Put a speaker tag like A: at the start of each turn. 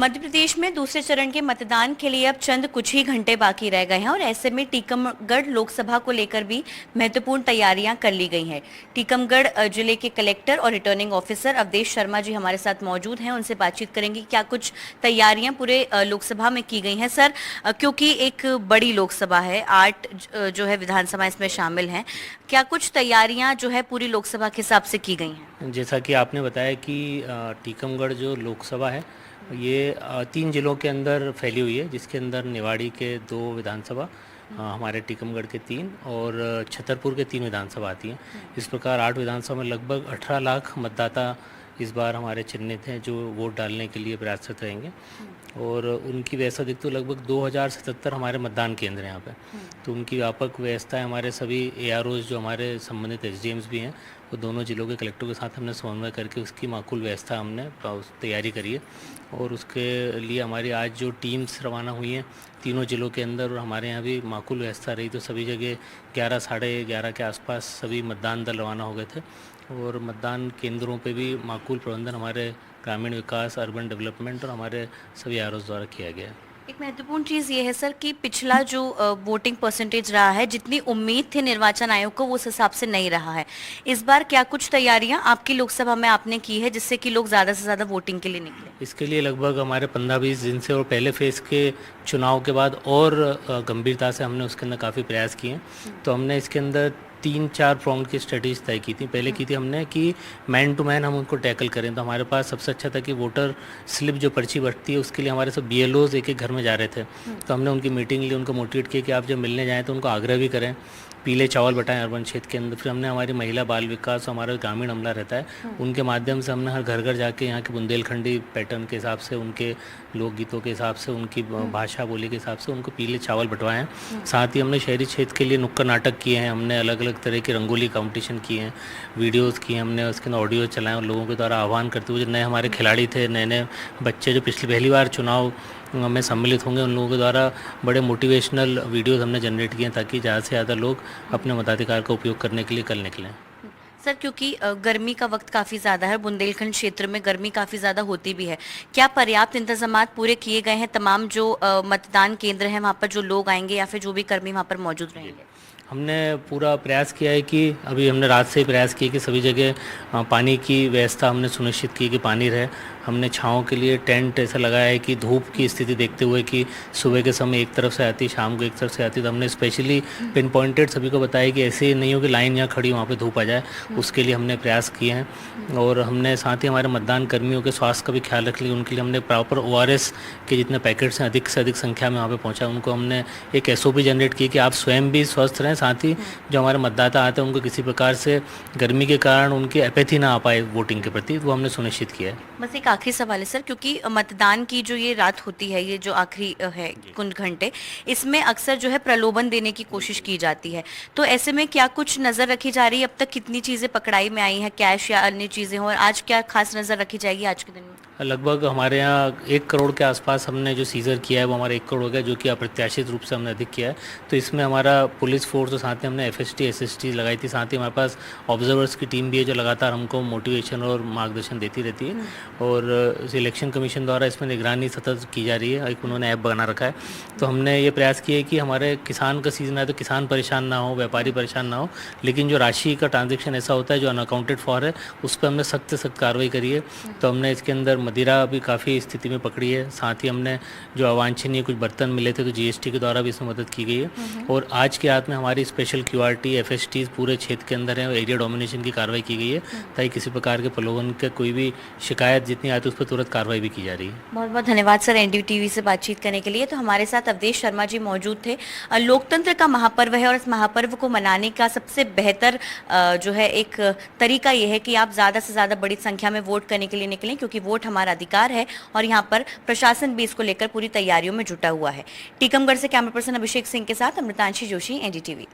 A: मध्य प्रदेश में दूसरे चरण के मतदान के लिए अब चंद कुछ ही घंटे बाकी रह गए हैं और ऐसे में टीकमगढ़ लोकसभा को लेकर भी महत्वपूर्ण तैयारियां कर ली गई हैं। टीकमगढ़ जिले के कलेक्टर और रिटर्निंग ऑफिसर अवधेश शर्मा जी हमारे साथ मौजूद हैं, उनसे बातचीत करेंगे क्या कुछ तैयारियां पूरे लोकसभा में की गई हैं। सर, क्योंकि एक बड़ी लोकसभा है, 8 जो है विधानसभा इसमें शामिल हैं, क्या कुछ तैयारियां जो है पूरी लोकसभा के हिसाब से की गई हैं?
B: जैसा कि आपने बताया कि टीकमगढ़ जो लोकसभा है ये 3 जिलों के अंदर फैली हुई है, जिसके अंदर निवाड़ी के 2 विधानसभा, हमारे टीकमगढ़ के 3 और छतरपुर के 3 विधानसभा आती हैं। इस प्रकार 8 विधानसभा में लगभग 18 लाख मतदाता इस बार हमारे चिन्हित हैं जो वोट डालने के लिए प्रयासरत रहेंगे। और उनकी व्यवस्था देखते तो लगभग 2077 हमारे मतदान केंद्र हैं यहाँ पे। तो उनकी व्यापक व्यवस्था है। हमारे सभी AROs जो हमारे संबंधित SDMs भी हैं, वो दोनों जिलों के कलेक्टरों के साथ हमने समन्वय करके उसकी माकूल व्यवस्था हमने तैयारी करी है। और उसके लिए हमारी आज जो टीम्स रवाना हुई हैं तीनों जिलों के अंदर, और हमारे यहाँ भी माकूल व्यवस्था रही। तो सभी जगह 11 साढ़े 11 के आसपास सभी मतदान दल रवाना हो गए थे और मतदान केंद्रों पे भी माकूल प्रबंधन हमारे ग्रामीण विकास, अर्बन डेवलपमेंट और हमारे सभी AROs द्वारा किया गया है।
A: एक महत्वपूर्ण चीज ये है सर कि पिछला जो वोटिंग परसेंटेज रहा है, जितनी उम्मीद थी निर्वाचन आयोग को, वो उस हिसाब से नहीं रहा है। इस बार क्या कुछ तैयारियां आपकी लोकसभा में आपने की है जिससे कि लोग ज्यादा से ज्यादा वोटिंग के लिए निकले?
B: इसके लिए लगभग हमारे 15-20 दिन से और पहले फेज़ के चुनाव के बाद और गंभीरता से हमने उसके अंदर काफ़ी प्रयास किए हैं। तो हमने इसके अंदर 3-4 प्रॉन्ग की स्ट्रेटेजी तय की थी। पहले की थी हमने कि मैन टू मैन हम उनको टैकल करें। तो हमारे पास सबसे अच्छा था कि वोटर स्लिप जो पर्ची बढ़ती है उसके लिए हमारे सब BLOs एक एक घर में जा रहे थे। तो हमने उनकी मीटिंग ली, उनको मोटिवेट किया कि आप जब मिलने जाएँ तो उनको आग्रह भी करें, पीले चावल बटाएं अर्बन क्षेत्र के अंदर। फिर हमने हमारी महिला बाल विकास, हमारा ग्रामीण अमला रहता है, उनके माध्यम से हमने हर घर घर जाके यहाँ के बुंदेलखंडी पैटर्न के हिसाब से, उनके लोकगीतों के हिसाब से, उनकी भाषा बोली के हिसाब से उनको पीले चावल बंटवाए हैं। साथ ही हमने शहरी क्षेत्र के लिए नुक्कड़ नाटक किए हैं, हमने अलग अलग तरह के रंगोली कंपटीशन किए हैं, वीडियोस किए, हमने उसके अंदर ऑडियो चलाए और लोगों के द्वारा आह्वान करते हुए जो नए हमारे खिलाड़ी थे, नए नए बच्चे जो पिछली पहली बार चुनाव में सम्मिलित होंगे, उन लोगों के द्वारा बड़े मोटिवेशनल वीडियोस हमने जनरेट किए हैं ताकि ज़्यादा से ज़्यादा लोग अपने मताधिकार का उपयोग करने के लिए कल निकलें।
A: सर, क्योंकि गर्मी का वक्त काफ़ी ज़्यादा है, बुंदेलखंड क्षेत्र में गर्मी काफ़ी ज़्यादा होती भी है, क्या पर्याप्त इंतजामात पूरे किए गए हैं? तमाम जो मतदान केंद्र हैं वहाँ पर जो लोग आएंगे या फिर जो भी कर्मी वहाँ पर मौजूद रहेंगे?
B: हमने पूरा प्रयास किया है कि अभी हमने रात से ही प्रयास किया कि सभी जगह पानी की व्यवस्था हमने सुनिश्चित की कि पानी रहे। हमने छाँव के लिए टेंट ऐसा लगाया है कि धूप की स्थिति देखते हुए कि सुबह के समय एक तरफ से आती, शाम को एक तरफ से आती, तो हमने स्पेशली पिन पॉइंटेड सभी को बताया कि ऐसे नहीं हो कि लाइन यहाँ खड़ी वहाँ पे धूप आ जाए। उसके लिए हमने प्रयास किए हैं। और हमने साथ ही हमारे मतदान कर्मियों के स्वास्थ्य का भी ख्याल रख लिया। उनके लिए हमने प्रॉपर ORS के जितने पैकेट्स हैं अधिक से अधिक संख्या में वहाँ पर पहुँचा। उनको हमने एक SOP जनरेट की कि आप स्वयं भी स्वस्थ रहें, साथ ही जो हमारे मतदाता आते हैं उनको किसी प्रकार से गर्मी के कारण उनकी एपैथी ना आ पाए वोटिंग के प्रति, वो हमने सुनिश्चित किया है।
A: बस एक आखिरी सवाल है सर, क्योंकि मतदान की जो ये रात होती है, ये जो आखिरी है कुछ घंटे, इसमें अक्सर जो है प्रलोभन देने की कोशिश की जाती है, तो ऐसे में क्या कुछ नज़र रखी जा रही है? अब तक कितनी चीज़ें पकड़ाई में आई हैं, कैश या अन्य चीज़ें हो, और आज क्या खास नज़र रखी जाएगी आज के दिन में?
B: लगभग हमारे यहाँ 1 करोड़ के आसपास हमने जो सीजर किया है वो हमारा 1 करोड़ हो गया, जो कि अप्रत्याशित रूप से हमने अधिक किया है। तो इसमें हमारा पुलिस फोर्स और साथ ही हमने FST SST लगाई थी। साथ ही हमारे पास ऑब्जर्वर्स की टीम भी है जो लगातार हमको मोटिवेशन और मार्गदर्शन देती रहती है। और इलेक्शन कमीशन द्वारा इसमें निगरानी सतत की जा रही है, एक उन्होंने ऐप बना रखा है। तो हमने ये प्रयास किया है कि हमारे किसान का सीज़न है तो किसान परेशान ना हो, व्यापारी परेशान ना हो, लेकिन जो राशि का ट्रांजेक्शन ऐसा होता है जो अनअकाउंटेड फॉर है, उस पर हमने सख्त से सख्त कार्रवाई करी है। तो हमने इसके अंदर मदिरा भी काफ़ी स्थिति में पकड़ी है। साथ ही हमने जो अवांछनीय कुछ बर्तन मिले थे तो GST के द्वारा भी इसमें मदद की गई है। और आज के रात में हमारी स्पेशल QRT FST पूरे क्षेत्र के अंदर है और एरिया डोमिनेशन की कार्रवाई की गई है ताकि किसी प्रकार के प्रलोभन के कोई भी शिकायत जितनी आती है उस पर तुरंत कार्रवाई भी की जा रही है।
A: बहुत बहुत धन्यवाद सर NDTV से बातचीत करने के लिए। तो हमारे साथ अवधेश शर्मा जी मौजूद थे। लोकतंत्र का महापर्व है और इस महापर्व को मनाने का सबसे बेहतर जो है एक तरीका ये है कि आप ज़्यादा से ज़्यादा बड़ी संख्या में वोट करने के लिए निकलें, क्योंकि वोट हमारा अधिकार है और यहाँ पर प्रशासन भी इसको लेकर पूरी तैयारियों में जुटा हुआ है। टीकमगढ़ से कैमरा पर्सन अभिषेक सिंह के साथ अमृतांशी जोशी, NDTV।